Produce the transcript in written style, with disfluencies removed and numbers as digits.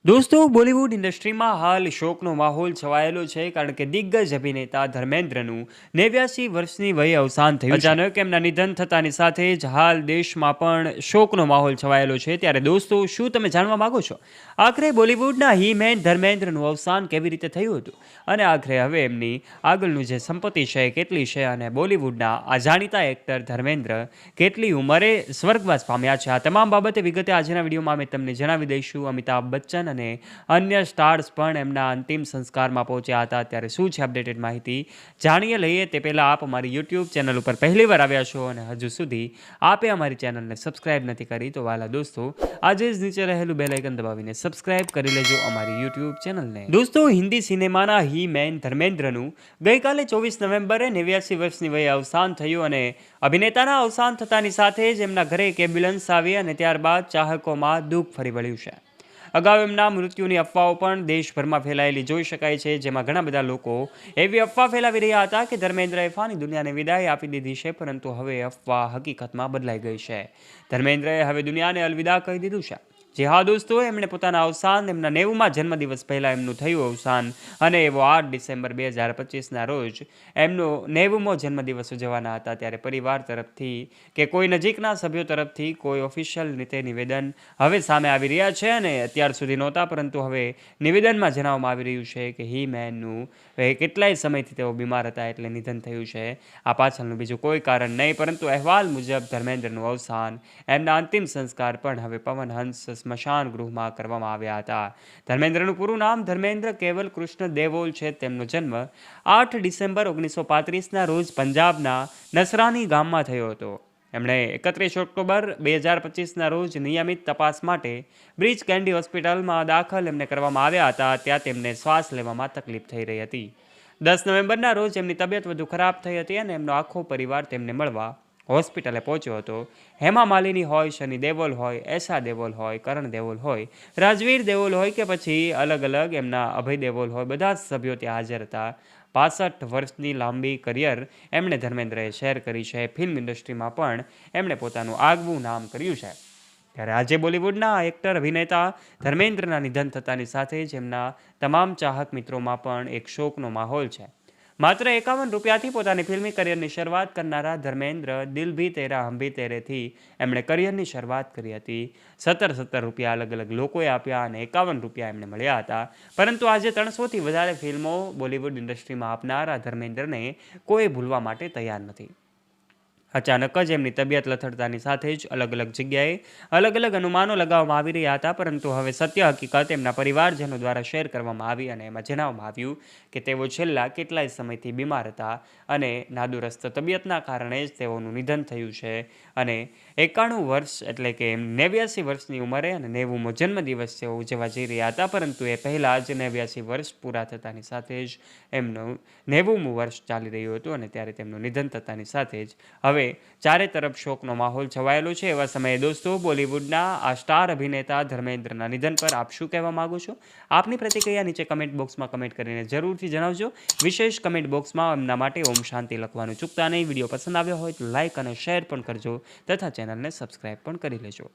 दोस्तों बॉलीवूड ઇન્ડસ્ટ્રીમાં હાલ શોકનો માહોલ છવાયેલો છે કારણ કે દિગ્ગજ અભિનેતા ધર્મેન્દ્રનું 89 વર્ષની વયે અવસાન થયું છે। અચાનક એમના નિધન થતાની સાથે જ હાલ દેશમાં પણ શોકનો માહોલ છવાયેલો છે। ત્યારે દોસ્તો શું તમે જાણવા માંગો છો આખરે બોલિવૂડના હીમેન ધર્મેન્દ્રનું અવસાન કેવી રીતે થયું હતું અને આખરે હવે એમની આગળનું જે સંપત્તિ છે કેટલી છે અને બોલિવૂડના આ જાણીતા એક્ટર ધર્મેન્દ્ર કેટલી ઉંમરે સ્વર્ગવાસ પામ્યા છે। આ તમામ બાબતે વિગતે આજના વિડીયોમાં અમે તમને જણાવી દઈશું। અમિતાભ બચ્ચન અને અન્ય સ્ટાર્સ પણ એમના અંતિમ સંસ્કારમાં પહોંચ્યા હતા। ત્યારે શું છે અપડેટેડ માહિતી જાણીએ લઈએ તે પહેલાં આપ અમારી યુટ્યુબ ચેનલ ઉપર પહેલીવાર આવ્યા છો અને હજુ સુધી આપે અમારી ચેનલને સબસ્ક્રાઇબ નથી કરી તો વાલા દોસ્તો આજે જ નીચે રહેલું બેલ આઇકન દબાવીને સબસ્ક્રાઇબ કરી લેજો અમારી યુટ્યુબ ચેનલને। દોસ્તો હિન્દી સિનેમાના મેન ધર્મેન્દ્રનું ગઈકાલે 24 નવેમ્બરે 89 વર્ષની વયે અવસાન થયું અને અભિનેતાના અવસાન થતાની સાથે જ એમના ઘરે એક એમ્બ્યુલન્સ આવી અને ત્યારબાદ ચાહકોમાં દુઃખ ફરી વળ્યું છે। અગાઉ એમના મૃત્યુની અફવાઓ પણ દેશભરમાં ફેલાયેલી જોઈ શકાય છે, જેમાં ઘણા બધા લોકો એવી અફવા ફેલાવી રહ્યા હતા કે ધર્મેન્દ્રએ ફાની દુનિયાને વિદાય આપી દીધી છે, પરંતુ હવે અફવા હકીકતમાં બદલાઈ ગઈ છે। ધર્મેન્દ્રએ હવે દુનિયાને અલવિદા કહી દીધું છે। જી હા દોસ્તો, એમણે પોતાના અવસાન એમના 90મા જન્મદિવસ પહેલાં એમનું થયું અવસાન અને એવો 8 ડિસેમ્બર 2025ના રોજ એમનો 90મો જન્મદિવસ ઉજવવાના હતા। ત્યારે પરિવાર તરફથી કે કોઈ નજીકના સભ્યો તરફથી કોઈ ઓફિશિયલ રીતે નિવેદન હવે સામે આવી રહ્યા છે અને અત્યાર સુધી નહોતા, પરંતુ હવે નિવેદનમાં જણાવવામાં આવી રહ્યું છે કે મેનનું કેટલાય સમયથી તેઓ બીમાર હતા એટલે નિધન થયું છે। આ પાછળનું બીજું કોઈ કારણ નહીં, પરંતુ અહેવાલ મુજબ ધર્મેન્દ્રનું અવસાન એમના અંતિમ સંસ્કાર પણ હવે પવનહંસ સ્મશાન ગૃહમાં કરવામાં આવ્યા હતા। ધર્મેન્દ્રનું પૂરું નામ ધર્મેન્દ્ર કેવલ કૃષ્ણ દેવોલ છે। તેમનો જન્મ 8 ડિસેમ્બર 1935ના રોજ પંજાબના નસરાની ગામમાં થયો હતો। એમણે 31 ઓક્ટોબર 2025ના રોજ નિયમિત તપાસ માટે બ્રીચ કેન્ડી હોસ્પિટલમાં દાખલ એમને કરવામાં આવ્યા હતા। ત્યાં તેમને શ્વાસ લેવામાં તકલીફ થઈ રહી હતી। 10 નવેમ્બરના રોજ એમની તબિયત વધુ ખરાબ થઈ હતી અને એમનો આખો પરિવાર તેમને મળવા હોસ્પિટલે પહોંચ્યો હતો। હેમા માલિની હોય, શનિ દેઓલ હોય, એશા દેઓલ હોય, કરણ દેઓલ હોય, રાજવીર દેઓલ હોય કે પછી અલગ અલગ એમના અભય દેઓલ હોય, બધા જ સભ્યો ત્યાં હાજર હતા। 62 વર્ષની લાંબી કરિયર એમણે ધર્મેન્દ્રએ શેર કરી છે। ફિલ્મ ઇન્ડસ્ટ્રીમાં પણ એમણે પોતાનું આગવું નામ કર્યું છે। ત્યારે આજે બોલિવૂડના એક્ટર અભિનેતા ધર્મેન્દ્રના નિધન થતાની સાથે જ એમના તમામ ચાહક મિત્રોમાં પણ એક શોકનો માહોલ છે। માત્ર 51 રૂપિયાથી પોતાની ફિલ્મી કરિયરની શરૂઆત કરનારા ધર્મેન્દ્ર દિલ ભી તેરા હમ ભી તેરેથી એમણે કરિયરની શરૂઆત કરી હતી। 17 રૂપિયા અલગ અલગ લોકોએ આપ્યા અને 51 રૂપિયા એમને મળ્યા હતા, પરંતુ આજે 300થી વધારે ફિલ્મો બોલિવૂડ ઇન્ડસ્ટ્રીમાં આપનારા ધર્મેન્દ્રને કોઈ ભૂલવા માટે તૈયાર નથી। અચાનક જ એમની તબિયત લથડતાની સાથે જ અલગ અલગ જગ્યાએ અલગ અલગ અનુમાનો લગાવવામાં આવી રહ્યા હતા, પરંતુ હવે સત્ય હકીકત એમના પરિવારજનો દ્વારા શેર કરવામાં આવી અને એમાં જણાવવામાં આવ્યું કે તેઓ છેલ્લા કેટલાય સમયથી બીમાર હતા અને નાદુરસ્ત તબિયતના કારણે જ તેઓનું નિધન થયું છે અને 91 વર્ષ એટલે કે 89 વર્ષની ઉંમરે અને 90મો જન્મદિવસ તેઓ ઉજવવા જઈ રહ્યા હતા, પરંતુ એ પહેલાં જ 89 વર્ષ પૂરા થતાની સાથે જ એમનું 90મું વર્ષ ચાલી રહ્યું હતું અને ત્યારે તેમનું નિધન થતાની સાથે જ હવે ચારે તરફ શોકનો માહોલ છવાયેલો છે। એવા સમયે દોસ્તો બોલિવૂડના આ સ્ટાર અભિનેતા ધર્મેન્દ્રના નિધન પર આપ શું કહેવા માંગો છો? આપની પ્રતિક્રિયા નીચે કમેન્ટ બોક્સમાં કમેન્ટ કરીને જરૂરથી જણાવજો। વિશેષ કમેન્ટ બોક્સમાં એમના માટે ઓમ શાંતિ લખવાનું ચૂકતા નહીં। વિડીયો પસંદ આવ્યો હોય તો લાઇક અને શેર પણ કરજો તથા ચેનલને સબસ્ક્રાઇબ પણ કરી લેજો।